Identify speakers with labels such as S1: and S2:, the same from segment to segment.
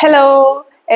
S1: Hello,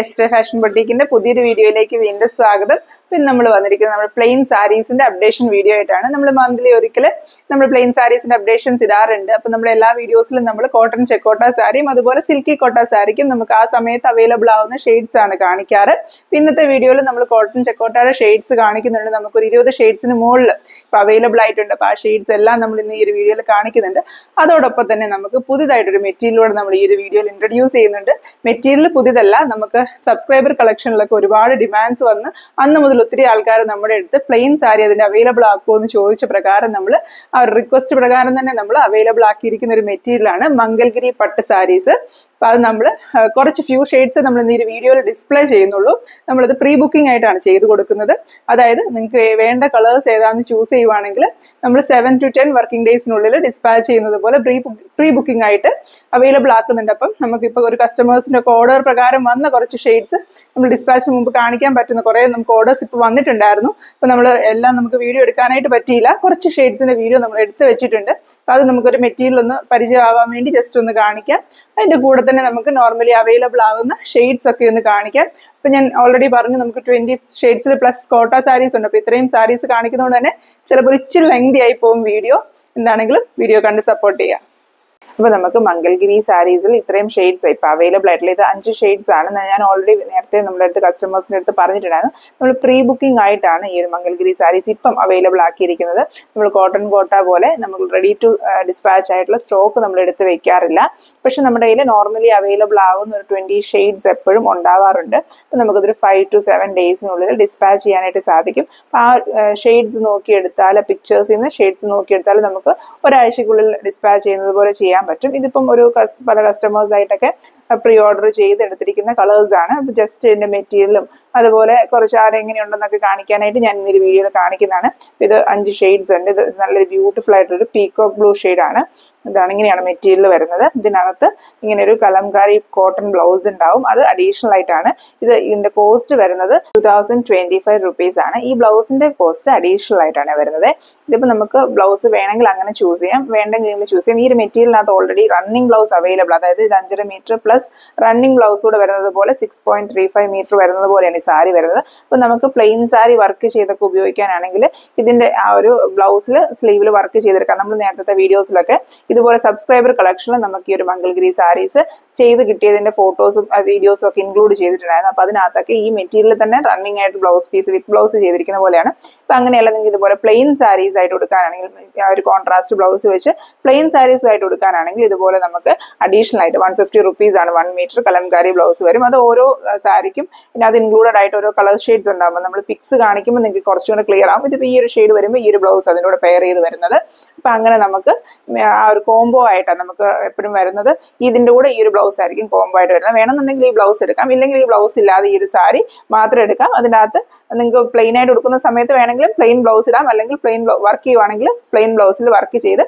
S1: ester fashion ബൊട്ടീക്കിന്റെ പുതിയൊരു വീഡിയോയിലേക്ക് വീണ്ടും സ്വാഗതം. പിന്നെ നമ്മൾ വന്നിരിക്കുന്നത് നമ്മൾ പ്ലെയിൻ സാരീസിന്റെ അപ്ഡേഷൻ വീഡിയോ ആയിട്ടാണ്. നമ്മൾ മന്ത്ലി ഒരിക്കൽ നമ്മൾ പ്ലെയിൻ സാരീസിന്റെ അപ്ഡേഷൻസ് ഇടാറുണ്ട്. അപ്പൊ നമ്മുടെ എല്ലാ വീഡിയോസിലും നമ്മൾ കോട്ടൺ ചെക്കോട്ട സാരിയും അതുപോലെ സിൽക്കി കോട്ട സാരിക്കും നമുക്ക് ആ സമയത്ത് അവൈലബിൾ ആവുന്ന ഷെയ്ഡ്സ് ആണ് കാണിക്കാറ്. ഇന്നത്തെ വീഡിയോയിൽ നമ്മൾ കോട്ടൺ ചെക്കോട്ടയുടെ ഷെയ്ഡ്സ് കാണിക്കുന്നുണ്ട്. നമുക്കൊരു 20 ഷെയ്ഡ്സിന് മുകളിൽ ഇപ്പൊ അവൈലബിൾ ആയിട്ടുണ്ട്. അപ്പൊ ആ ഷെയ്ഡ്സ് എല്ലാം നമ്മൾ ഇന്ന് ഈ ഒരു വീഡിയോയിൽ കാണിക്കുന്നുണ്ട്. അതോടൊപ്പം തന്നെ നമുക്ക് പുതിയതായിട്ടൊരു മെറ്റീരിയലൂടെ നമ്മൾ ഈ ഒരു വീഡിയോയിൽ ഇൻട്രൊഡ്യൂസ് ചെയ്യുന്നുണ്ട്. മെറ്റീരിയൽ പുതിയതല്ല, നമുക്ക് സബ്സ്ക്രൈബർ കളക്ഷനിലൊക്കെ ഒരുപാട് ഡിമാൻഡ്സ് വന്ന് അന്ന് മുതൽ ഒത്തിരി ആൾക്കാർ നമ്മുടെ അടുത്ത് പ്ലെയിൻ സാരി അതിന്റെ അവൈലബിൾ ആക്കുമോ എന്ന് ചോദിച്ച പ്രകാരം നമ്മൾ ആ ഒരു റിക്വസ്റ്റ് പ്രകാരം തന്നെ നമ്മൾ അവൈലബിൾ ആക്കിയിരിക്കുന്ന ഒരു മെറ്റീരിയലാണ് മംഗൽഗിരി പട്ട് സാരീസ്. അപ്പൊ അത് നമ്മൾ കുറച്ച് ഫ്യൂ ഷെയ്ഡ്സ് നമ്മൾ ഇന്ന് ഈ വീഡിയോയിൽ ഡിസ്പ്ലേ ചെയ്യുന്നുള്ളൂ. നമ്മളത് പ്രീ ബുക്കിംഗ് ആയിട്ടാണ് ചെയ്ത് കൊടുക്കുന്നത്. അതായത് നിങ്ങൾക്ക് വേണ്ട കളേഴ്സ് ഏതാണെന്ന് ചൂസ് ചെയ്യുവാണെങ്കിൽ നമ്മൾ 7 to 10 വർക്കിംഗ് ഡേയ്സിനുള്ളിൽ ഡിസ്പാച്ച് ചെയ്യുന്നത് പോലെ പ്രീ ബുക്കിംഗ് ആയിട്ട് അവൈലബിൾ ആക്കുന്നുണ്ട്. അപ്പം നമുക്കിപ്പോൾ ഒരു കസ്റ്റമേഴ്സിന്റെ ഒക്കെ ഓർഡർ പ്രകാരം വന്ന കുറച്ച് ഷെയ്ഡ്സ് നമ്മൾ ഡിസ്പാച്ചിന് മുമ്പ് കാണിക്കാൻ പറ്റുന്ന കുറെ നമുക്ക് ഓർഡേഴ്സ് ഇപ്പോൾ വന്നിട്ടുണ്ടായിരുന്നു. അപ്പൊ നമ്മൾ എല്ലാം നമുക്ക് വീഡിയോ എടുക്കാനായിട്ട് പറ്റിയില്ല. കുറച്ച് ഷെയ്ഡ്സിന്റെ വീഡിയോ നമ്മൾ എടുത്തു വെച്ചിട്ടുണ്ട്. അത് നമുക്കൊരു മെറ്റീരിയൽ ഒന്ന് പരിചയമാവാൻ വേണ്ടി ജസ്റ്റ് ഒന്ന് കാണിക്കാം. അതിന്റെ കൂടെ തന്നെ നമുക്ക് നോർമലി അവൈലബിൾ ആവുന്ന ഷെയ്ഡ്സ് ഒക്കെ ഒന്ന് കാണിക്കാം. ഇപ്പൊ ഞാൻ ഓൾറെഡി പറഞ്ഞു നമുക്ക് 20 ഷെയ്ഡ്സിൽ പ്ലസ് കോട്ട സാരീസ് ഉണ്ട്. അപ്പൊ ഇത്രയും സാരീസ് കാണിക്കുന്നതുകൊണ്ട് തന്നെ ചിലപ്പോൾ ഇച്ചിരി ലെങ്തി ആയി പോകും വീഡിയോ. എന്താണെങ്കിലും വീഡിയോ കണ്ട് സപ്പോർട്ട് ചെയ്യാം. അപ്പൊ നമുക്ക് മംഗൽഗിരി സാരീസിൽ ഇത്രയും ഷെയ്ഡ്സ് ഇപ്പൊ അവൈലബിൾ ആയിട്ടുള്ള ഇത് 5 ഷെയ്ഡ്സ് ആണ്. ഞാൻ ഓൾറെഡി നേരത്തെ നമ്മുടെ അടുത്ത് കസ്റ്റമേഴ്സിന്റെ അടുത്ത് പറഞ്ഞിട്ടുണ്ടായിരുന്നു. നമ്മൾ പ്രീ ബുക്കിംഗ് ആയിട്ടാണ് ഈ ഒരു മംഗൽഗിരി സാരീസ് ഇപ്പം അവൈലബിൾ ആക്കിയിരിക്കുന്നത്. നമ്മൾ കോട്ടൺ കോട്ട പോലെ നമുക്ക് റെഡി ടു ഡിസ്പാച്ച് ആയിട്ടുള്ള സ്റ്റോക്ക് നമ്മൾ എടുത്ത് വെക്കാറില്ല. പക്ഷെ നമ്മുടെ കയ്യിൽ നോർമലി അവൈലബിൾ ആവുന്ന ഒരു 20 ഷെയ്ഡ്സ് എപ്പോഴും ഉണ്ടാവാറുണ്ട്. അപ്പൊ നമുക്കതൊരു 5 to 7 ഡേയ്സിനുള്ളിൽ ഡിസ്പാച്ച് ചെയ്യാനായിട്ട് സാധിക്കും. ആ ഷെയ്ഡ്സ് നോക്കിയെടുത്താൽ പിക്ചേഴ്സിൽ നിന്ന് ഷെയ്ഡ്സ് നോക്കിയെടുത്താൽ നമുക്ക് ഒരാഴ്ചക്കുള്ളിൽ ഡിസ്പാച്ച് ചെയ്യുന്നത് പോലെ ചെയ്യാൻ പറ്റും. ഇതിപ്പം ഒരു പല കസ്റ്റമേഴ്സ് ആയിട്ടൊക്കെ പ്രീ ഓർഡർ ചെയ്ത് എടുത്തിരിക്കുന്ന കളേഴ്സ് ആണ്. ജസ്റ്റ് ഇതിന്റെ മെറ്റീരിയലും അതുപോലെ കുറച്ച് ആരെങ്ങനെയുണ്ടെന്നൊക്കെ കാണിക്കാനായിട്ട് ഞാൻ ഇന്നൊരു വീഡിയോയിൽ കാണിക്കുന്നതാണ്. ഇത് 5 ഷെയ്ഡ്സ് ഉണ്ട്. ഇത് നല്ലൊരു ബ്യൂട്ടിഫുൾ ആയിട്ടൊരു പീകോക്ക് ബ്ലൂ ഷെയ്ഡാണ്. ഇതാണ് ഇങ്ങനെയാണ് മെറ്റീരിയൽ വരുന്നത്. ഇതിനകത്ത് ഇങ്ങനെ ഒരു കലംകാരി കോട്ടൺ ബ്ലൗസ് ഉണ്ടാവും. അത് അഡീഷണൽ ആയിട്ടാണ്. ഇതിന്റെ കോസ്റ്റ് വരുന്നത് 2025 റുപ്പീസ് ആണ്. ഈ ബ്ലൗസിന്റെ കോസ്റ്റ് അഡീഷണൽ ആയിട്ടാണ് വരുന്നത്. ഇതിപ്പോ നമുക്ക് ബ്ലൗസ് വേണമെങ്കിൽ അങ്ങനെ ചൂസ് ചെയ്യാം, വേണ്ടെങ്കിൽ ചൂസ് ചെയ്യാം. ഈ ഒരു മെറ്റീരിയലിനകത്ത് ഓൾറെഡി റണ്ണിങ് ബ്ലൗസ് അവൈലബിൾ, അതായത് ഇത് 5.5 മീറ്റർ പ്ലസ് റണ്ണിങ് ബ്ലൗസ് കൂടെ വരുന്നത് പോലെ 6.35 മീറ്റർ വരുന്നത് പോലെയാണ് ഈ സാരി വരുന്നത്. അപ്പൊ നമുക്ക് പ്ലെയിൻ സാരി വർക്ക് ചെയ്തൊക്കെ ഉപയോഗിക്കാനാണെങ്കിൽ ഇതിന്റെ ആ ഒരു ബ്ലൗസിൽ സ്ലീവിൽ വർക്ക് ചെയ്തെടുക്കാം. നമ്മൾ നേരത്തെ വീഡിയോസിലൊക്കെ ഇതുപോലെ സബ്സ്ക്രൈബർ കളക്ഷനിൽ നമുക്ക് ഈ ഒരു മംഗൽഗിരി സാരീസ് ചെയ്ത് കിട്ടിയതിന്റെ ഫോട്ടോസും വീഡിയോസും ഒക്കെ ഇൻക്ലൂഡ് ചെയ്തിട്ടുണ്ടായിരുന്നു. അപ്പൊ അതിനകത്തൊക്കെ ഈ മെറ്റീരിയൽ തന്നെ റണ്ണിങ് ആയിട്ട് ബ്ലൗസ് പീസ് വിത്ത് ബ്ലൗസ് ചെയ്തിരിക്കുന്ന പോലെയാണ്. അപ്പൊ അങ്ങനെയല്ല നിങ്ങൾക്ക് ഇതുപോലെ പ്ലെയിൻ സാരീസ് ആയിട്ട് കൊടുക്കാനാണെങ്കിൽ ആ ഒരു കോൺട്രാസ്റ്റ് ബ്ലൗസ് വെച്ച് പ്ലെയിൻ സാരീസ് ആയിട്ട് കൊടുക്കാനാണെങ്കിൽ ഇതുപോലെ നമുക്ക് അഡീഷണൽ ആയിട്ട് 150 റുപ്പീസ് ആണ് 1 മീറ്റർ കലംകാരി ബ്ലൗസ് വരും. അത് ഓരോ സാരിക്കും ഇതിനകത്ത് ഇൻക്ലൂഡഡ് ആയിട്ട് ഓരോ കളർ ഷെയ്ഡ്സ് ഉണ്ടാകുമ്പോൾ നമ്മൾ പിക്സ് കാണിക്കുമ്പോൾ നിങ്ങൾക്ക് കുറച്ചുകൂടെ ക്ലിയർ ആവും. ഇതിപ്പോൾ ഈ ഒരു ഷെയ്ഡ് വരുമ്പോൾ ഈ ഒരു ബ്ലൗസ് അതിനോട് പെയർ ചെയ്ത് വരുന്നത്. അപ്പൊ അങ്ങനെ നമുക്ക് ആ ഒരു കോംബോ ആയിട്ടാണ് നമുക്ക് എപ്പോഴും വരുന്നത്. ഇതിന്റെ കൂടെ ഈ ഒരു ബ്ലൗസ് ആയിരിക്കും കോംബോ ആയിട്ട് വരുന്നത്. വേണമെന്നുണ്ടെങ്കിൽ ഈ ബ്ലൗസ് എടുക്കാം, ഇല്ലെങ്കിൽ ഈ ബ്ലൗസ് ഇല്ലാതെ ഈ ഒരു സാരി മാത്രം എടുക്കാം. അതിനകത്ത് നിങ്ങൾക്ക് പ്ലെയിൻ ആയിട്ട് കൊടുക്കുന്ന സമയത്ത് വേണമെങ്കിലും പ്ലെയിൻ ബ്ലൗസ് ഇടാം, അല്ലെങ്കിൽ പ്ലെയിൻ വർക്ക് ചെയ്യുവാണെങ്കിൽ പ്ലെയിൻ ബ്ലൗസിൽ വർക്ക് ചെയ്ത്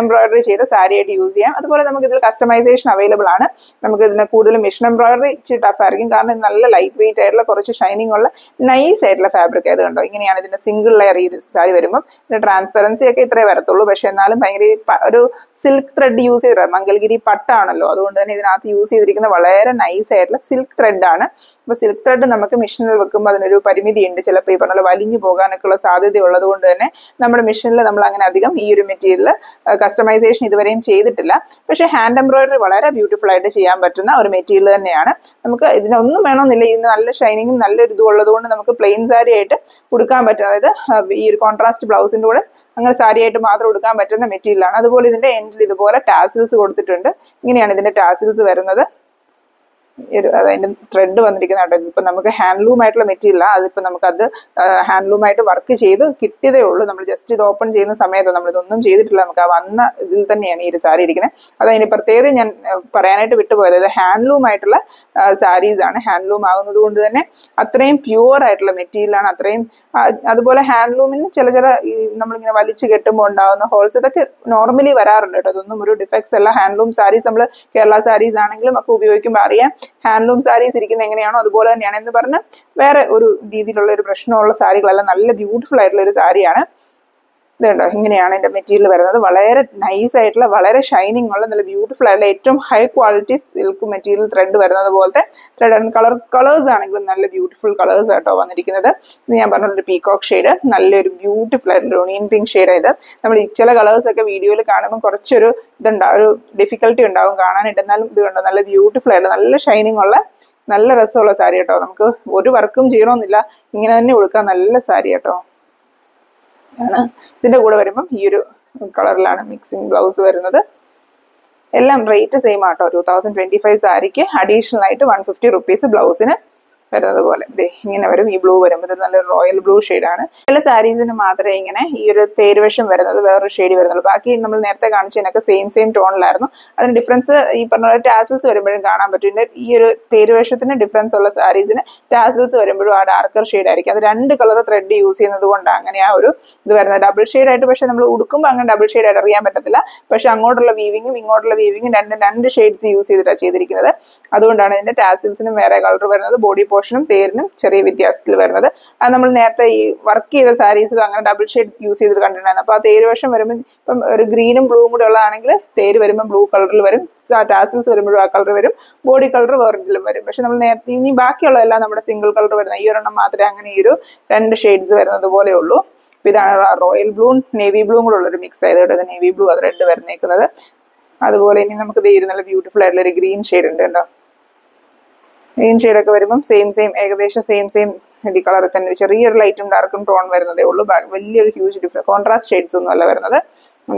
S1: എംബ്രോയിഡറി ചെയ്ത സാരി ആയിട്ട് യൂസ് ചെയ്യാം. അതുപോലെ നമുക്ക് ഇതിൽ കസ്റ്റമൈസേഷൻ അവൈലബിൾ ആണ്. നമുക്ക് ഇതിന് കൂടുതൽ മെഷീൻ എംബ്രോയിഡറി ഇച്ചിരി ടഫ് ആയിരിക്കും, കാരണം നല്ല ലൈറ്റ് വെയിറ്റ് ആയിട്ടുള്ള കുറച്ച് ഷൈനിങ് ഉള്ള നൈസ് ആയിട്ടുള്ള ഫാബ്രിക് ആയത് കണ്ടോ. ഇങ്ങനെയാണ് ഇതിന്റെ സിംഗിൾ ലെയർ ഈ ഒരു സാരി വരുമ്പോൾ. ഇതിന്റെ ട്രാൻസ്പെറൻസി ഒക്കെ ഇത്രേ വരത്തുള്ളൂ. പക്ഷെ എന്നാലും ഭയങ്കര ഒരു സിൽക്ക് ത്രെഡ് യൂസ് ചെയ്തിട്ട്, മംഗൽഗിരി പട്ടാണല്ലോ, അതുകൊണ്ട് തന്നെ ഇതിനകത്ത് യൂസ് ചെയ്തിരിക്കുന്ന വളരെ നൈസ് ആയിട്ടുള്ള സിൽക്ക് ത്രെഡ് ആണ്. അപ്പൊ സിൽക്ക് ത്രെഡ് നമുക്ക് മെഷീനിൽ വെക്കുമ്പോൾ അതിനൊരു പരിമിതി ഉണ്ട്. ചിലപ്പോൾ ഈ പറഞ്ഞ വലിഞ്ഞു പോകാനൊക്കെ ഉള്ള സാധ്യത ഉള്ളത് കൊണ്ട് തന്നെ നമ്മുടെ മെഷീനിൽ നമ്മൾ അങ്ങനെ അധികം ഈ ഒരു മെറ്റീരിയൽ കസ്റ്റമൈസേഷൻ ഇതുവരെയും ചെയ്തിട്ടില്ല. പക്ഷെ ഹാൻഡ് എംബ്രോയിഡറി വളരെ ബ്യൂട്ടിഫുൾ ആയിട്ട് ചെയ്യാൻ പറ്റുന്ന ഒരു മെറ്റീരിയൽ തന്നെയാണ്. നമുക്ക് ഇതിനൊന്നും വേണമെന്നില്ല, ഇതിന് നല്ല ഷൈനിങ്ങും നല്ലൊരു ഇതും ഉള്ളത് കൊണ്ട് നമുക്ക് പ്ലെയിൻ സാരി ആയിട്ട് ഉടുക്കാൻ പറ്റും. അതായത് ഈ ഒരു കോൺട്രാസ്റ്റ് ബ്ലൗസിന്റെ കൂടെ അങ്ങനെ സാരി ആയിട്ട് മാത്രം ഉടുക്കാൻ പറ്റുന്ന മെറ്റീരിയലാണ്. അതുപോലെ ഇതിന്റെ എൻഡിൽ ഇതുപോലെ ടാസിൽസ് കൊടുത്തിട്ടുണ്ട്. ഇങ്ങനെയാണ് ഇതിന്റെ ടാസിൽസ് വരുന്നത്. അതിന്റെ ത്രെഡ് വന്നിരിക്കുന്ന ഇപ്പൊ നമുക്ക് ഹാൻഡ്ലൂം ആയിട്ടുള്ള മെറ്റീരിയൽ, അതിപ്പോ നമുക്കത് ഹാൻഡ്ലൂം ആയിട്ട് വർക്ക് ചെയ്ത് കിട്ടിയതേ ഉള്ളൂ. നമ്മൾ ജസ്റ്റ് ഇത് ഓപ്പൺ ചെയ്യുന്ന സമയത്ത് നമ്മൾ ഇതൊന്നും ചെയ്തിട്ടില്ല. നമുക്ക് ആ വന്ന ഇതിൽ തന്നെയാണ് ഈ ഒരു സാരി ഇരിക്കുന്നത്. അതതിന് പ്രത്യേകത ഞാൻ പറയാനായിട്ട് വിട്ടുപോയത്, അത് ഹാൻഡ്ലൂം ആയിട്ടുള്ള സാരീസ് ആണ്. ഹാൻഡ്ലൂം ആകുന്നത് കൊണ്ട് തന്നെ അത്രയും പ്യുവർ ആയിട്ടുള്ള മെറ്റീരിയൽ ആണ്. അത്രയും അതുപോലെ ഹാൻഡ്ലൂമിന് ചില നമ്മളിങ്ങനെ വലിച്ചു കെട്ടുമ്പോൾ ഉണ്ടാകുന്ന ഹോൾസ് ഇതൊക്കെ നോർമലി വരാറുണ്ട് കേട്ടോ. അതൊന്നും ഒരു ഡിഫക്ട്സ് അല്ല. ഹാൻഡ്ലൂം സാരീസ് നമ്മൾ കേരള സാരീസ് ആണെങ്കിലും ഒക്കെ ഉപയോഗിക്കുമ്പോൾ അറിയാം ഹാൻഡ്ലൂം സാരീസ് ഇരിക്കുന്നത് എങ്ങനെയാണോ അതുപോലെ തന്നെയാണ് എന്ന് പറഞ്ഞ് വേറെ ഒരു രീതിയിലുള്ള ഒരു പ്രശ്നമുള്ള സാരികളല്ല. നല്ല ബ്യൂട്ടിഫുൾ ആയിട്ടുള്ള ഒരു സാരിയാണ്. ഇതുണ്ടോ, ഇങ്ങനെയാണ് ഇതിന്റെ മെറ്റീരിയൽ വരുന്നത്. വളരെ നൈസ് ആയിട്ടുള്ള, വളരെ ഷൈനിങ് ഉള്ള, നല്ല ബ്യൂട്ടിഫുൾ ആയിട്ടുള്ള, ഏറ്റവും high quality silk material thread വരുന്നത് പോലത്തെ ത്രെഡ് ആൻഡ് കളേഴ്സ് ആണെങ്കിലും നല്ല ബ്യൂട്ടിഫുൾ കളേഴ്സ് ആട്ടോ വന്നിരിക്കുന്നത്. ഇത് ഞാൻ പറഞ്ഞൊരു പീകോക്ക് ഷെയ്ഡ്, നല്ലൊരു ബ്യൂട്ടിഫുൾ ആയിട്ടുള്ള ഒണിയൻ പിങ്ക് ഷെയ്ഡ്. ഇത് നമ്മൾ ചില കളേഴ്സ് ഒക്കെ വീഡിയോയിൽ കാണുമ്പോൾ കുറച്ചൊരു ഇതുണ്ടാവും, ഒരു ഡിഫിക്കൽട്ടി ഉണ്ടാവും കാണാനായിട്ട്. എന്നാലും ഇത് കണ്ടോ, നല്ല ബ്യൂട്ടിഫുൾ ആയിട്ട് നല്ല ഷൈനിങ് ഉള്ള നല്ല രസമുള്ള സാരി കേട്ടോ. നമുക്ക് ഒരു വർക്കും ചെയ്യണമെന്നില്ല, ഇങ്ങനെ തന്നെ ഉടുക്കാൻ നല്ല സാരി കേട്ടോ ആണ്. ഇതിന്റെ കൂടെ വരുമ്പം ഈ ഒരു കളറിലാണ് മിക്സിംഗ് ബ്ലൗസ് വരുന്നത്. എല്ലാം റേറ്റ് സെയിം ആട്ടോ. 2025 സാരിക്ക് അഡീഷണൽ ആയിട്ട് 150 റുപ്പീസ് ബ്ലൗസിന് വരുന്നത് പോലെ ഇങ്ങനെ വരും. ഈ ബ്ലൂ വരുമ്പോൾ ഇത് നല്ല റോയൽ ബ്ലൂ ഷെയ്ഡാണ്. ചില സാരീസിന് മാത്രമേ ഇങ്ങനെ ഈ ഒരു തേരുവശം വരുന്നത് വേറൊരു ഷെയ്ഡ് വരുന്നുള്ളൂ. ബാക്കി നമ്മൾ നേരത്തെ കാണിച്ചതിനൊക്കെ സെയിം ടോണിലായിരുന്നു. അതിന് ഡിഫറൻസ് ഈ പറഞ്ഞ പോലെ ടാസിൽസ് വരുമ്പോഴും കാണാൻ പറ്റും. ഈ ഒരു തേരുവശത്തിന് ഡിഫറൻസ് ഉള്ള സാരീസിന് ടാസിൽസ് വരുമ്പോഴും ആ ഡാർക്കർ ഷെയ്ഡ് ആയിരിക്കും. അത് 2 കളർ ത്രെഡ് യൂസ് ചെയ്യുന്നത് കൊണ്ടാണ് അങ്ങനെ ആ ഒരു ഇത് വരുന്നത്. ഡബിൾ ഷെയ്ഡ് ആയിട്ട് പക്ഷെ നമ്മൾ ഉടുക്കുമ്പോൾ അങ്ങനെ ഡബിൾ ഷെയ്ഡ് ആയിട്ട് അറിയാൻ പറ്റത്തില്ല. പക്ഷെ അങ്ങോട്ടുള്ള വീവിങ്ങും ഇങ്ങോട്ടുള്ള വീവിങ്ങും രണ്ട് ഷെയ്ഡ്സ് യൂസ് ചെയ്തിട്ടാണ് ചെയ്തിരിക്കുന്നത്. അതുകൊണ്ടാണ് ഇതിന്റെ ടാസിൽസിനും വേറെ കളർ വരുന്നത്, ബോഡി പോർഷനും തേരിനും ചെറിയ വ്യത്യാസത്തിൽ വരുന്നത്. അത് നമ്മൾ നേരത്തെ ഈ വർക്ക് ചെയ്ത സാരീസിൽ അങ്ങനെ ഡബിൾ ഷെയ്ഡ് യൂസ് ചെയ്ത് കണ്ടിട്ടുണ്ടായിരുന്നു. അപ്പൊ ആ തേര് വശം വരുമ്പോൾ ഇപ്പം ഒരു ഗ്രീനും ബ്ലൂവും കൂടെ ഉള്ളതാണെങ്കിൽ തേര് വരുമ്പോൾ ബ്ലൂ കളറിൽ വരും, ടാസിൽസ് വരുമ്പോഴും ആ കളർ വരും, ബോഡി കളർ വേറെങ്കിലും വരും. പക്ഷെ നമ്മൾ നേരത്തെ ഇനി ബാക്കിയുള്ളതെല്ലാം നമ്മുടെ സിംഗിൾ കളർ വരുന്നത്. ഈ ഒരെണ്ണം മാത്രമേ അങ്ങനെ ഈ ഒരു 2 ഷെയ്ഡ്സ് വരുന്നത് പോലെ ഉള്ളൂ. ഇതാണ് റോയൽ ബ്ലൂവും നേവി ബ്ലൂവും കൂടെ ഉള്ളൊരു മിക്സ് ആയതുകൊണ്ട് നേവി ബ്ലൂ അത് റെഡ് വരുന്നേക്കുന്നത്. അതുപോലെ ഇനി നമുക്ക് നല്ല ബ്യൂട്ടിഫുൾ ആയിട്ടുള്ള ഒരു ഗ്രീൻ ഷെയ്ഡ് ഉണ്ട് കേട്ടോ. ഗ്രീൻ ഷെയ്ഡൊക്കെ വരുമ്പം സെയിം ഏകദേശം സെയിം ഈ കളറിൽ തന്നെ ചെറിയൊരു ലൈറ്റും ഡാർക്കും ടോൺ വരുന്നതേ ഉള്ളൂ. വലിയൊരു ഹ്യൂജ് ഡിഫറൻസ് കോൺട്രാസ്റ്റ് ഷെയ്ഡ്സ് ഒന്നും അല്ല വരുന്നത്.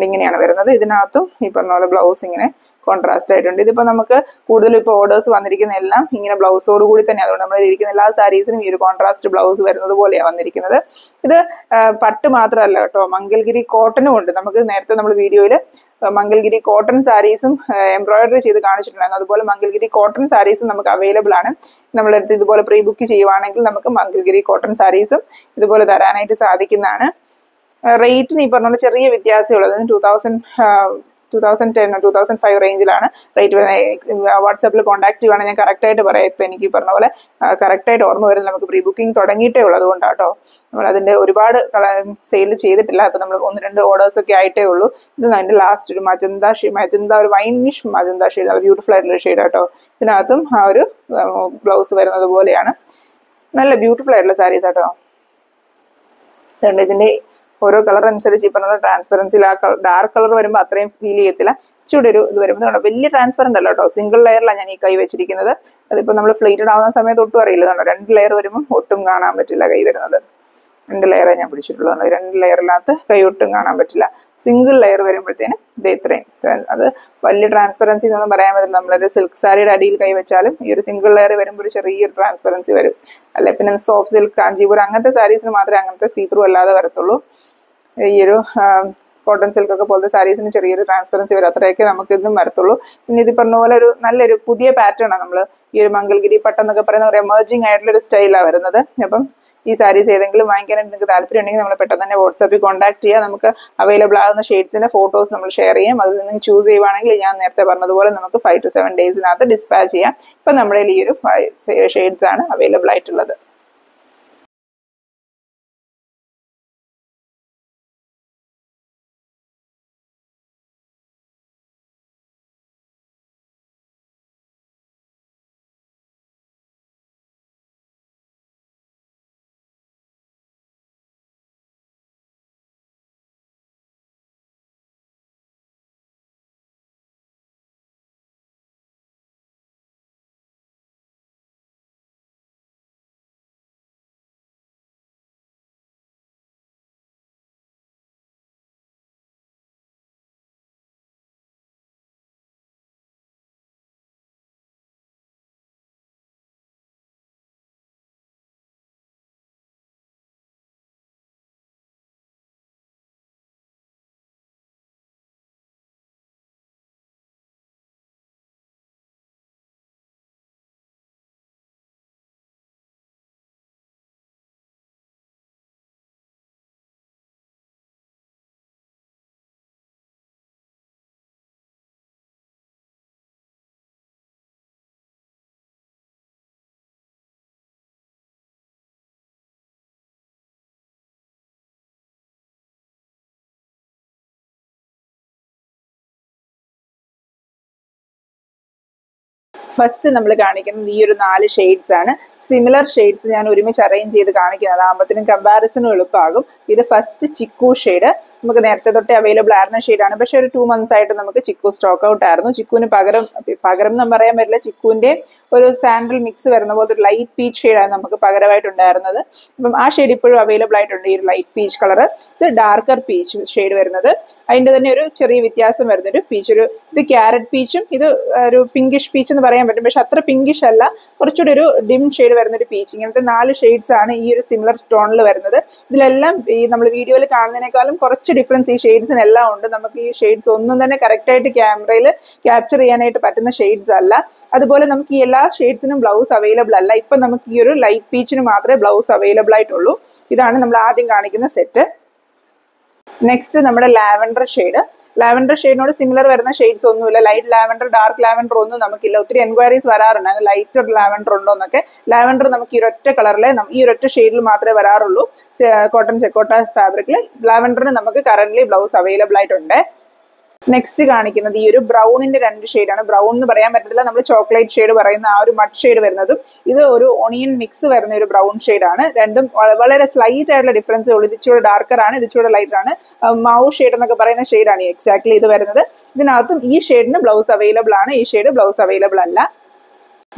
S1: ഇങ്ങനെയാണ് വരുന്നത്. ഇതിനകത്തും ഈ പറഞ്ഞ പോലെ ബ്ലൗസ് ഇങ്ങനെ കോൺട്രാസ്റ്റ് ആയിട്ടുണ്ട്. ഇതിപ്പോൾ നമുക്ക് കൂടുതലും ഇപ്പോൾ ഓർഡേഴ്സ് വന്നിരിക്കുന്ന എല്ലാം ഇങ്ങനെ ബ്ലൗസോട് കൂടി തന്നെ. അതുകൊണ്ട് നമ്മൾ ഇരിക്കുന്ന എല്ലാ സാരീസിനും ഈ ഒരു കോൺട്രാസ്റ്റ് ബ്ലൗസ് വരുന്നത് പോലെയാണ് വന്നിരിക്കുന്നത്. ഇത് പട്ട് മാത്രമല്ല കേട്ടോ, മംഗൽഗിരി കോട്ടനും ഉണ്ട്. നമുക്ക് നേരത്തെ നമ്മൾ വീഡിയോയിൽ മംഗൽഗിരി കോട്ടൺ സാരീസും എംബ്രോയിഡറി ചെയ്ത് കാണിച്ചിട്ടുണ്ടായിരുന്നു. അതുപോലെ മംഗൽഗിരി കോട്ടൺ സാരീസും നമുക്ക് അവൈലബിൾ ആണ്. നമ്മളെടുത്ത് ഇതുപോലെ പ്രീ ബുക്ക് ചെയ്യുവാണെങ്കിൽ നമുക്ക് മംഗൽഗിരി കോട്ടൺ സാരീസും ഇതുപോലെ തരാനായിട്ട് സാധിക്കുന്നതാണ്. റേറ്റിന് ഈ പറഞ്ഞ ചെറിയ വ്യത്യാസമുള്ളത്. 2010 2005 റേഞ്ചിലാണ് റേറ്റ് വരുന്നത്. വാട്സാപ്പിൽ കോൺടാക്ട് ചെയ്യുവാണെങ്കിൽ ഞാൻ കറക്റ്റായിട്ട് പറയാം. ഇപ്പം എനിക്ക് പറഞ്ഞ പോലെ കറക്റ്റായിട്ട് ഓർമ്മ വരുന്നത് നമുക്ക് പ്രീ ബുക്കിംഗ് തുടങ്ങിയിട്ടേ ഉള്ളൂ. അതുകൊണ്ടാട്ടോ നമ്മൾ അതിൻ്റെ ഒരുപാട് സെയിൽ ചെയ്തിട്ടില്ല. ഇപ്പം നമ്മൾ 1-2 ഓർഡേഴ്സ് ഒക്കെ ആയിട്ടേ ഉള്ളൂ. ഇത് അതിൻ്റെ ലാസ്റ്റ് ഒരു മജന്ത ഒരു വൈനിഷ് മജന്ത ഷെയ്ഡ്, നല്ല ബ്യൂട്ടിഫുൾ ആയിട്ടുള്ള ഷെയ്ഡ് കേട്ടോ. ഇതിനകത്തും ആ ഒരു ബ്ലൗസ് വരുന്നത് പോലെയാണ്. നല്ല ബ്യൂട്ടിഫുൾ ആയിട്ടുള്ള സാരീസ് കേട്ടോ. അതുകൊണ്ട് ഇതിൻ്റെ ഓരോ കളർ അനുസരിച്ച് ഈ പറഞ്ഞ ട്രാൻസ്പെറൻസിൽ ആ ഡാർക്ക് കളർ വരുമ്പോൾ അത്രയും ഫീൽ ചെയ്യത്തില്ല. ചൂട് ഒരു ഇത് വരുമ്പോൾ വലിയ ട്രാൻസ്പെറന്റ് അല്ല കേട്ടോ. സിംഗിൾ ലെയറിലാണ് ഞാൻ ഈ കൈ വെച്ചിരിക്കുന്നത്. അതിപ്പോൾ നമ്മൾ ഫ്ലീറ്റഡ് ആവുന്ന സമയത്ത് ഒട്ടും അറിയില്ല. 2 ലെയർ വരുമ്പോൾ ഒട്ടും കാണാൻ പറ്റില്ല കൈ വരുന്നത്. 2 ലെയറേ ഞാൻ പിടിച്ചിട്ടുള്ളൂ. 2 ലെയറിനകത്ത് കൈ ഒട്ടും കാണാൻ പറ്റില്ല. സിംഗിൾ ലെയർ വരുമ്പോഴത്തേനും ഇത് ഇത്രയും. അത് വലിയ ട്രാൻസ്പെറൻസി എന്നൊന്നും പറയാൻ പറ്റില്ല. നമ്മളൊരു സിൽക്ക് സാരിയുടെ അടിയിൽ കൈ വെച്ചാലും ഈ ഒരു സിംഗിൾ ലെയർ വരുമ്പോൾ ഒരു ചെറിയൊരു ട്രാൻസ്പെറൻസി വരും. അല്ലെ പിന്നെ സോഫ്റ്റ് സിൽക്ക്, കാഞ്ചീപുരം അങ്ങനത്തെ സാരീസിന് മാത്രമേ അങ്ങനത്തെ സീത്രൂ അല്ലാതെ വരത്തുള്ളൂ. ഈ ഒരു കോട്ടൺ സിൽക്ക് ഒക്കെ പോലത്തെ സാരീസിന് ചെറിയൊരു ട്രാൻസ്പെറൻസി വരും. അത്രയൊക്കെ നമുക്ക് ഇതും വരത്തുള്ളൂ. പിന്നെ ഇത് പറഞ്ഞ പോലെ ഒരു നല്ലൊരു പുതിയ പാറ്റേൺ ആണ്. നമ്മൾ ഈ ഒരു മംഗൽഗിരി പട്ട് എന്നൊക്കെ പറയുന്ന ഒരു എമർജിങ് ആയിട്ടുള്ള ഒരു സ്റ്റൈലാണ് വരുന്നത്. അപ്പം ഈ സാരീസ് ഏതെങ്കിലും വാങ്ങിക്കാനായിട്ട് നിങ്ങൾക്ക് താല്പര്യം ഉണ്ടെങ്കിൽ നമ്മൾ പെട്ടെന്ന് തന്നെ വാട്സാപ്പിൽ കോൺടാക്ട് ചെയ്യുക. നമുക്ക് അവൈലബിൾ ആകുന്ന ഷെയ്ഡ്സിന്റെ ഫോട്ടോസ് നമ്മൾ ഷെയർ ചെയ്യാം. അതിൽ നിന്ന് ചൂസ് ചെയ്യുവാണെങ്കിൽ ഞാൻ നേരത്തെ പറഞ്ഞതുപോലെ നമുക്ക് 5 to 7 ഡേയ്സിനകത്ത് ഡിസ്പാച്ച് ചെയ്യാം. ഇപ്പം നമ്മുടെ ഈ ഒരു 5 ഷെയ്ഡ്സ് ആണ് അവൈലബിൾ ആയിട്ടുള്ളത്. ഫസ്റ്റ് നമ്മൾ കാണിക്കുന്നത് ഈ ഒരു 4 ഷെയ്ഡ്സ് ആണ്. സിമിലർ ഷെയ്ഡ്സ് ഞാൻ ഒരുമിച്ച് അറേഞ്ച് ചെയ്ത് കാണിക്കുന്നത്, ആകുമ്പോഴത്തേനും കമ്പാരിസണും എളുപ്പമാകും. ഇത് ഫസ്റ്റ് ചിക്കു ഷെയ്ഡ്, നമുക്ക് നേരത്തെ തൊട്ടേ അവൈലബിൾ ആയിരുന്ന ഷെയ്ഡാണ്. പക്ഷെ ഒരു 2 months ആയിട്ട് നമുക്ക് ചിക്കു സ്റ്റോക്ക് ഔട്ട് ആയിരുന്നു. ചിക്കുവിന് പകരം എന്ന് പറയാൻ പറ്റില്ല, ചിക്കുവിന്റെ ഒരു സാൻഡൽ മിക്സ് വരുന്ന പോലത്തെ ഒരു ലൈറ്റ് പീച്ച് ഷെയ്ഡാണ് നമുക്ക് പകരമായിട്ടുണ്ടായിരുന്നത്. അപ്പം ആ ഷെയ്ഡ് ഇപ്പോഴും അവൈലബിൾ ആയിട്ടുണ്ട്, ഈ ഒരു ലൈറ്റ് പീച്ച് കളർ. ഇത് ഡാർക്കർ പീച്ച് ഷെയ്ഡ് വരുന്നത്. അതിന്റെ തന്നെ ഒരു ചെറിയ വ്യത്യാസം വരുന്ന ഒരു പീച്ച്, ഇത് ക്യാരറ്റ് പീച്ചും ഇത് ഒരു പിങ്കിഷ് പീച്ച് എന്ന് പറയാൻ പറ്റും. പക്ഷെ അത്ര പിങ്കിഷ് അല്ല, കുറച്ചുകൂടി ഒരു ഡിം ഷെയ്ഡ് വരുന്ന ഒരു പീച്ച്. ഇങ്ങനത്തെ 4 ഷെയ്ഡ്സ് ആണ് ഈ ഒരു സിമിലർ ടോണിൽ വരുന്നത്. ഇതിലെല്ലാം ഈ നമ്മൾ വീഡിയോയിൽ കാണുന്നതിനേക്കാളും കുറച്ച് ഡിഫറൻസ് ഈ ഷെയ്ഡ്സിനെല്ലാം ഉണ്ട്. നമുക്ക് ഈ ഷെയ്ഡ്സ് ഒന്നും തന്നെ കറക്റ്റ് ആയിട്ട് ക്യാമറയിൽ ക്യാപ്ചർ ചെയ്യാനായിട്ട് പറ്റുന്ന ഷെയ്ഡ്സ് അല്ല. അതുപോലെ നമുക്ക് ഈ എല്ലാ ഷെയ്ഡ്സിനും ബ്ലൗസ് അവൈലബിൾ അല്ല. ഇപ്പൊ നമുക്ക് ഈ ഒരു ലൈറ്റ് പീച്ചിന് മാത്രമേ ബ്ലൗസ് അവൈലബിൾ ആയിട്ടുള്ളൂ. ഇതാണ് നമ്മൾ ആദ്യം കാണിക്കുന്ന സെറ്റ്. നെക്സ്റ്റ് നമ്മുടെ ലാവൻഡർ ഷെയ്ഡ്. ലാവൻഡർ ഷെയ്ഡിനോട് സിമിലർ വരുന്ന ഷെയ്ഡ്സ് ഒന്നുമില്ല. ലൈറ്റ് ലാവൻഡർ, ഡാർക്ക് ലാവൻഡർ ഒന്നും നമുക്കില്ല. ഒത്തിരി എൻക്വയറീസ് വരാറുണ്ട്, അത് ലൈറ്റർ ലാവൻഡർ ഉണ്ടോ എന്നൊക്കെ. ലാവൻഡർ നമുക്ക് ഈ ഒരൊറ്റ കളറിലെ ഈ ഒരൊറ്റ ഷെയ്ഡിൽ മാത്രമേ വരാറുള്ളൂ. കോട്ടൺ ചെക്കോട്ട ഫാബ്രിക്കിൽ ലാവൻഡറിന് നമുക്ക് കറന്റ് ബ്ലൗസ് അവൈലബിൾ ആയിട്ടുണ്ട്. നെക്സ്റ്റ് കാണിക്കുന്നത് ഈ ഒരു ബ്രൗണിന്റെ 2 ഷെയ്ഡാണ്. ബ്രൗൺ എന്ന് പറയാൻ പറ്റത്തില്ല, നമ്മൾ ചോക്ലേറ്റ് ഷെയ്ഡ് പറയുന്ന ആ ഒരു മഡ് ഷെയ്ഡ് വരുന്നതും ഇത് ഒരു ഓണിയൻ മിക്സ് വരുന്ന ഒരു ബ്രൗൺ ഷെയ്ഡാണ്. രണ്ടും വളരെ സ്ലൈറ്റ് ആയിട്ടുള്ള ഡിഫറൻസ് ഉള്ളൂ. ഇത് ഇച്ചിരി ഡാർക്കർ ആണ്, ഇത് ഇച്ചിരി ലൈറ്റർ ആണ്. മൗ ഷെയ്ഡ് എന്നൊക്കെ പറയുന്ന ഷെയ്ഡാണ് എക്സാക്ട്ലി ഇത് വരുന്നത്. ഇതിനകത്തും ഈ ഷെയ്ഡിന് ബ്ലൗസ് അവൈലബിൾ ആണ്, ഈ ഷെയ്ഡ് ബ്ലൗസ് അവൈലബിൾ അല്ല.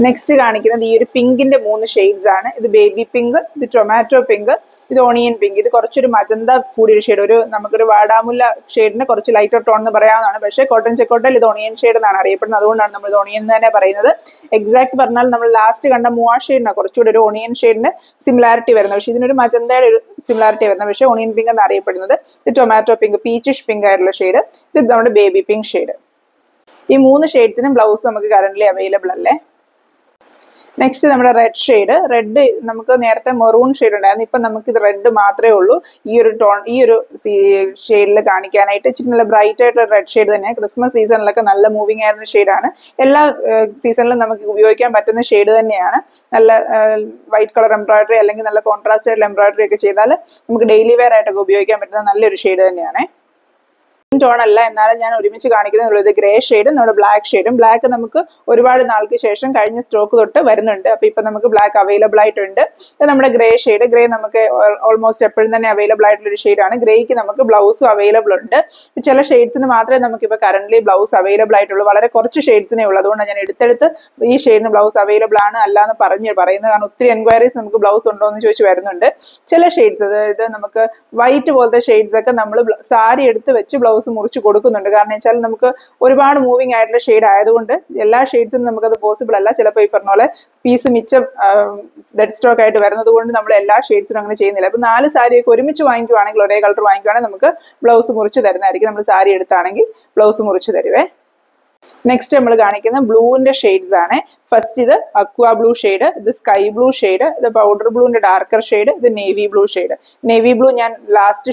S1: നെക്സ്റ്റ് കാണിക്കുന്നത് ഈ ഒരു പിങ്കിന്റെ 3 ഷെയ്ഡ്സ് ആണ്. ഇത് ബേബി പിങ്ക്, ഇത് ടൊമാറ്റോ പിങ്ക്, ഇത് ഓണിയൻ പിങ്ക്. ഇത് കുറച്ചൊരു മജന്ത കൂടിയൊരു ഷെയ്ഡ്, നമുക്കൊരു വാടാമുല്ല ഷെയ്ഡിന് കുറച്ച് ലൈറ്റർ ടോൺ എന്ന് പറയാവുന്നതാണ്. പക്ഷേ കോട്ടൺ ചെക്കോട്ടയിൽ ഇത് ഓണിയൻ ഷെയ്ഡ് എന്നാണ് അറിയപ്പെടുന്നത്, അതുകൊണ്ടാണ് നമ്മൾ ഇത് ഓണിയൻ എന്ന് തന്നെ പറയുന്നത്. എക്സാക്ട് പറഞ്ഞാൽ നമ്മൾ ലാസ്റ്റ് കണ്ട മൂവാ ഷെയ്ഡിനാണ് കുറച്ചുകൂടി ഒരു ഓണിയൻ ഷെയ്ഡിന് സിമിലാരിറ്റി വരുന്നത്. പക്ഷേ ഇതിനൊരു മജന്തയുടെ ഒരു സിമിലാരിറ്റി വരുന്നത്, പക്ഷേ ഓണിയൻ പിങ്ക് എന്ന് അറിയപ്പെടുന്നത്. ഇത് ടൊമാറ്റോ പിങ്ക്, പീച്ചിഷ് പിങ്ക് ആയിട്ടുള്ള ഷെയ്ഡ്. ഇത് നമ്മുടെ ബേബി പിങ്ക് ഷെയ്ഡ്. ഈ 3 ഷെയ്ഡ്സിനും ബ്ലൗസ് നമുക്ക് കറന്റ്ലി അവൈലബിൾ അല്ലേ. നെക്സ്റ്റ് നമ്മുടെ റെഡ് ഷെയ്ഡ്. റെഡ് നമുക്ക് നേരത്തെ മെറൂൺ ഷെയ്ഡ് ഉണ്ടായിരുന്നു, ഇപ്പൊ നമുക്ക് ഇത് റെഡ് മാത്രമേ ഉള്ളൂ ഈ ഒരു ടോൺ, ഈ ഒരു ഷെയ്ഡിൽ കാണിക്കാനായിട്ട്. ഇച്ചിരി നല്ല ബ്രൈറ്റ് ആയിട്ടുള്ള റെഡ് ഷെയ്ഡ് തന്നെ. ക്രിസ്മസ് സീസണിലൊക്കെ നല്ല മൂവിങ് ആയിരുന്ന ഷെയ്ഡാണ്. എല്ലാ സീസണിലും നമുക്ക് ഉപയോഗിക്കാൻ പറ്റുന്ന ഷെയ്ഡ് തന്നെയാണ്. നല്ല വൈറ്റ് കളർ എംബ്രോയിഡറി അല്ലെങ്കിൽ നല്ല കോൺട്രാസ്റ്റ് ആയിട്ടുള്ള എംബ്രോയിഡറി ഒക്കെ ചെയ്താൽ നമുക്ക് ഡെയിലി വെയർ ആയിട്ടൊക്കെ ഉപയോഗിക്കാൻ പറ്റുന്ന നല്ലൊരു ഷെയ്ഡ് തന്നെയാണ്. ടോൺ അല്ല, എന്നാലും ഞാൻ ഒരുമിച്ച് കാണിക്കുന്നത് ഇത് ഗ്രേ ഷെയ്ഡും നമ്മുടെ ബ്ലാക്ക് ഷെയ്ഡും. ബ്ലാക്ക് നമുക്ക് ഒരുപാട് നാൾക്ക് ശേഷം കഴിഞ്ഞ സ്റ്റോക്ക് തൊട്ട് വരുന്നുണ്ട്, അപ്പൊ ഇപ്പൊ നമുക്ക് ബ്ലാക്ക് അവൈലബിൾ ആയിട്ടുണ്ട്. ഇത് നമ്മുടെ ഗ്രേ ഷെയ്ഡ്. ഗ്രേ നമുക്ക് ഓൾമോസ്റ്റ് എപ്പോഴും തന്നെ അവൈലബിൾ ആയിട്ടുള്ള ഒരു ഷെയ്ഡാണ്. ഗ്രേക്ക് നമുക്ക് ബ്ലൗസും അവൈലബിൾ ഉണ്ട്. ചില ഷെയ്ഡ്സിന് മാത്രമേ നമുക്ക് ഇപ്പൊ കറന്റ്ലി ബ്ലൗസ് അവൈലബിൾ ആയിട്ടുള്ളൂ, വളരെ കുറച്ച് ഷെയ്ഡ്സിനേ ഉള്ളൂ. അതുകൊണ്ടാണ് ഞാൻ എടുത്തെടുത്ത് ഈ ഷെയ്ഡിന് ബ്ലൗസ് അവൈലബിൾ ആണ് അല്ല എന്ന് പറയുന്നത്. കാരണം ഒത്തിരി എൻക്വയറീസ് നമുക്ക് ബ്ലൗസ് ഉണ്ടോ എന്ന് ചോദിച്ച് വരുന്നുണ്ട്. ചില ഷെയ്ഡ്സ്, അതായത് നമുക്ക് വൈറ്റ് പോലത്തെ ഷെയ്ഡ്സ് ഒക്കെ നമ്മൾ സാരി എടുത്ത് വെച്ച് ബ്ലൗസ് മുറിച്ച് കൊടുക്കുന്നുണ്ട്. കാരണം വെച്ചാൽ നമുക്ക് ഒരുപാട് മൂവിങ് ആയിട്ടുള്ള ഷെയ്ഡ് ആയതുകൊണ്ട് എല്ലാ ഷെയ്ഡ്സും നമുക്കത് പോസിബിൾ അല്ല. ചിലപ്പോൾ ഈ പറഞ്ഞ പോലെ പീസ് മിച്ചം ഡെഡ് സ്റ്റോക്ക് ആയിട്ട് വരുന്നത് കൊണ്ട് നമ്മൾ എല്ലാ ഷെയ്ഡ്സിനും അങ്ങനെ ചെയ്യുന്നില്ല. അപ്പൊ 4 സാരിയൊക്കെ ഒരുമിച്ച് വാങ്ങിക്കുവാണെങ്കിൽ, ഒരേ കളർ വാങ്ങിക്കുവാണെങ്കിൽ നമുക്ക് ബ്ലൗസ് മുറിച്ച് തരുന്നതായിരിക്കും. നമ്മൾ സാരി എടുത്താണെങ്കിൽ ബ്ലൗസ് മുറിച്ച് തരുവേ. നെക്സ്റ്റ് നമ്മൾ കാണിക്കുന്ന ബ്ലൂവിന്റെ ഷെയ്ഡ്സ് ആണ്. ഫസ്റ്റ് ഇത് അക്വാ ബ്ലൂ ഷെയ്ഡ്, ഇത് സ്കൈ ബ്ലൂ ഷെയ്ഡ്, ഇത് പൗഡർ ബ്ലൂവിന്റെ ഡാർക്കർ ഷെയ്ഡ്, ഇത് navy blue shade. Navy blue ഞാൻ ലാസ്റ്റ്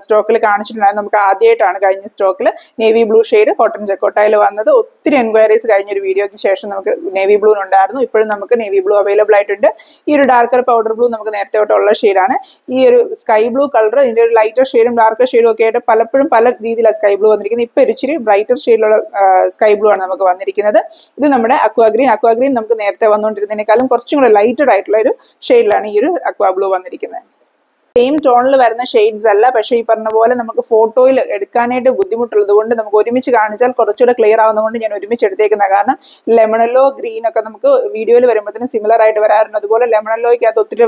S1: സ്റ്റോക്കിൽ കാണിച്ചിട്ടുണ്ടായിരുന്നു. നമുക്ക് ആദ്യമായിട്ടാണ് കഴിഞ്ഞ സ്റ്റോക്കിൽ നേവി ബ്ലൂ ഷെയ്ഡ് കോട്ടൺ ചെക്കോട്ടയിൽ വന്നത്. ഒത്തിരി എൻക്വയറീസ് കഴിഞ്ഞൊരു വീഡിയോയ്ക്ക് ശേഷം നമുക്ക് നേവി ബ്ലൂ ഉണ്ടായിരുന്നു. ഇപ്പോഴും നമുക്ക് നേവി ബ്ലൂ അവൈലബിൾ ആയിട്ടുണ്ട്. ഈ ഒരു ഡാർക്കർ പൗഡർ ബ്ലൂ നമുക്ക് നേരത്തെ തൊട്ടുള്ള ഷെയ്ഡാണ്. ഈ ഒരു സ്കൈ ബ്ലൂ കളർ ഇതിന്റെ ഒരു ലൈറ്റർ ഷെയ്ഡും ഡാർക്കർ ഷെയ്ഡും ഒക്കെ ആയിട്ട് പലപ്പോഴും പല രീതിയിലാണ് സ്കൈ ബ്ലൂ വന്നിരിക്കുന്നത്. ഇപ്പൊ ഇച്ചിരി ബ്രൈറ്റർ ഷെയ്ഡിലുള്ള സ്കൈ ബ്ലൂ ആണ് നമുക്ക് വന്നിരിക്കുന്നത്. ഇത് നമ്മുടെ അക്വാ ഗ്രീൻ. അക്വാ ഗ്രീൻ നമുക്ക് നേരത്തെ വന്നുകൊണ്ടിരുന്നതിനേക്കാളും കുറച്ചും കൂടെ ലൈറ്റഡ് ആയിട്ടുള്ള ഒരു ഷെയ്ഡിലാണ് ഈ ഒരു അക്വാ ബ്ലൂ വന്നിരിക്കുന്നത്. സെയിം ടോണിൽ വരുന്ന ഷെയ്ഡ്സ് അല്ല, പക്ഷേ ഈ പറഞ്ഞ പോലെ നമുക്ക് ഫോട്ടോയിൽ എടുക്കാനായിട്ട് ബുദ്ധിമുട്ടുള്ളത് കൊണ്ട് നമുക്ക് ഒരുമിച്ച് കാണിച്ചാൽ കുറച്ചുകൂടെ ക്ലിയർ ആവുന്നതുകൊണ്ട് ഞാൻ ഒരുമിച്ച് എടുത്തേക്കുന്നത്. കാരണം ലെമണല്ലോ ഗ്രീൻ ഒക്കെ നമുക്ക് വീഡിയോയിൽ വരുമ്പോഴത്തേനും സിമിലർ ആയിട്ട് വരാറുണ്ട്. അതുപോലെ ലെമണല്ലോയ്ക്കകത്ത് ഒത്തിരി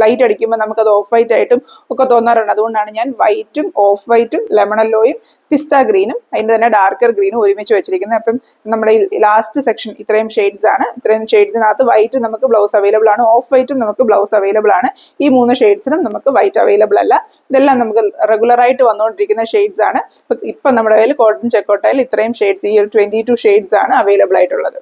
S1: ലൈറ്റ് അടിക്കുമ്പോൾ നമുക്കത് ഓഫ് വൈറ്റ് ആയിട്ടും ഒക്കെ തോന്നാറുണ്ട്. അതുകൊണ്ടാണ് ഞാൻ വൈറ്റും ഓഫ് വൈറ്റും ലെമണല്ലോയും പിസ്ത ഗ്രീനും അതിന്റെ തന്നെ ഡാർക്കർ ഗ്രീനും ഒരുമിച്ച് വെച്ചിരിക്കുന്നത്. അപ്പം നമ്മുടെ ലാസ്റ്റ് സെക്ഷൻ ഇത്രയും ഷെയ്ഡ്സ് ആണ്. ഇത്രയും ഷെയ്ഡ്സിനകത്ത് വൈറ്റ് നമുക്ക് ബ്ലൗസ് അവൈലബിൾ ആണ്, ഓഫ് വൈറ്റും നമുക്ക് ബ്ലൗസ് അവൈലബിൾ ആണ്. ഈ 3 ഷെയ്ഡ്സിനും നമുക്ക് വൈറ്റ് അവൈലബിൾ അല്ല. ഇതെല്ലാം നമുക്ക് റെഗുലർ ആയിട്ട് വന്നുകൊണ്ടിരിക്കുന്ന ഷെയ്ഡ്സ് ആണ്. ഇപ്പൊ നമ്മുടെ കയ്യിൽ കോട്ടൺ ചെക്കോട്ടയിൽ ഇത്രയും ഷെയ്ഡ്സ്, ഈ ഒരു 22 ഷെയ്ഡ്സ് ആണ് അവൈലബിൾ ആയിട്ടുള്ളത്.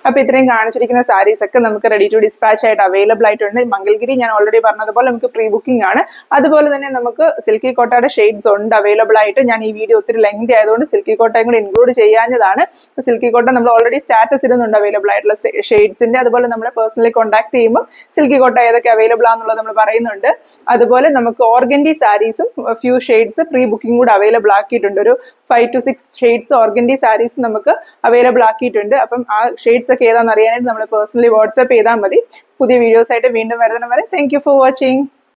S1: അപ്പൊ ഇത്രയും കാണിച്ചിരിക്കുന്ന സാരീസ് ഒക്കെ നമുക്ക് റെഡി ടു ഡിസ്പാച്ച് ആയിട്ട് അവൈലബിൾ ആയിട്ടുണ്ട്. മംഗൽഗിരി ഞാൻ ഓൾറെഡി പറഞ്ഞതുപോലെ നമുക്ക് പ്രീ ബുക്കിംഗ് ആണ്. അതുപോലെ തന്നെ നമുക്ക് സിൽക്കി കോട്ടയുടെ ഷെയ്ഡ്സ് ഉണ്ട് അവൈലബിൾ ആയിട്ട്. ഞാൻ ഈ വീഡിയോ ഒത്തിരി ലെങ്തി ആയതുകൊണ്ട് സിൽക്കി കോട്ടയും കൂടി ഇൻക്ലൂഡ് ചെയ്യാഞ്ഞതാണ്. സിൽക്കി കോട്ട നമ്മൾ ഓൾറെഡി സ്റ്റാറ്റസ് ഇടുന്നുണ്ട് അവൈലബിൾ ആയിട്ടുള്ള ഷെയ്ഡ്സിന്റെ. അതുപോലെ നമ്മളെ പേഴ്സണലി കോൺടാക്ട് ചെയ്യുമ്പോൾ സിൽക്കി കോട്ട ഏതൊക്കെ അവൈലബിൾ ആണെന്നുള്ളത് നമ്മൾ പറയുന്നുണ്ട്. അതുപോലെ നമുക്ക് ഓർഗൻഡി സാരീസും ഫ്യൂ ഷെയ്ഡ്സ് പ്രീ ബുക്കിംഗ് കൂടെ അവൈലബിൾ ആക്കിയിട്ടുണ്ട്. ഒരു 5 to 6 ഷെയ്ഡ്സ് ഓർഗൻഡി സാരീസ് നമുക്ക് അവൈലബിൾ ആക്കിയിട്ടുണ്ട്. അപ്പം ആ ഷെയ്ഡ്സ് ഒക്കെ ഏതാണെന്ന് അറിയാനായിട്ട് നമ്മൾ പേഴ്സണലി വാട്സ്ആപ്പ് ചെയ്താൽ മതി. പുതിയ വീഡിയോസ് ആയിട്ട് വീണ്ടും വരുന്നവരെ താങ്ക് യു ഫോർ വാച്ചിങ്.